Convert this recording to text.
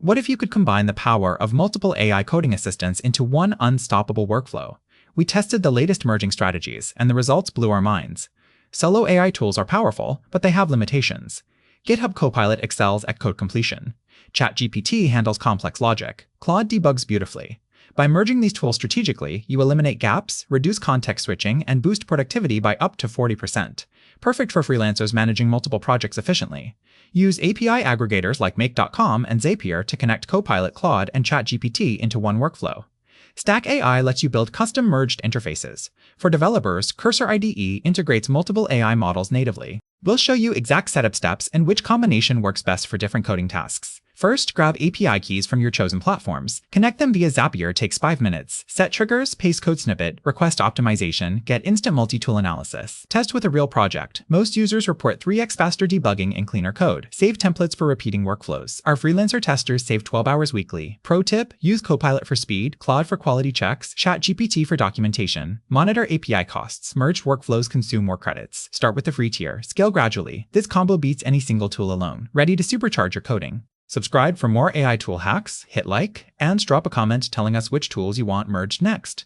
What if you could combine the power of multiple AI coding assistants into one unstoppable workflow? We tested the latest merging strategies, and the results blew our minds. Solo AI tools are powerful, but they have limitations. GitHub Copilot excels at code completion. ChatGPT handles complex logic. Claude debugs beautifully. By merging these tools strategically, you eliminate gaps, reduce context switching, and boost productivity by up to 40%. Perfect for freelancers managing multiple projects efficiently. Use API aggregators like Make.com and Zapier to connect Copilot, Claude, and ChatGPT into one workflow. Stack AI lets you build custom merged interfaces. For developers, Cursor IDE integrates multiple AI models natively. We'll show you exact setup steps and which combination works best for different coding tasks. First, grab API keys from your chosen platforms. Connect them via Zapier takes 5 minutes. Set triggers, paste code snippet, request optimization, get instant multi-tool analysis. Test with a real project. Most users report 3x faster debugging and cleaner code. Save templates for repeating workflows. Our freelancer testers save 12 hours weekly. Pro tip, use Copilot for speed, Claude for quality checks, ChatGPT for documentation. Monitor API costs. Merged workflows consume more credits. Start with the free tier. Scale gradually. This combo beats any single tool alone. Ready to supercharge your coding. Subscribe for more AI tool hacks, hit like, and drop a comment telling us which tools you want merged next.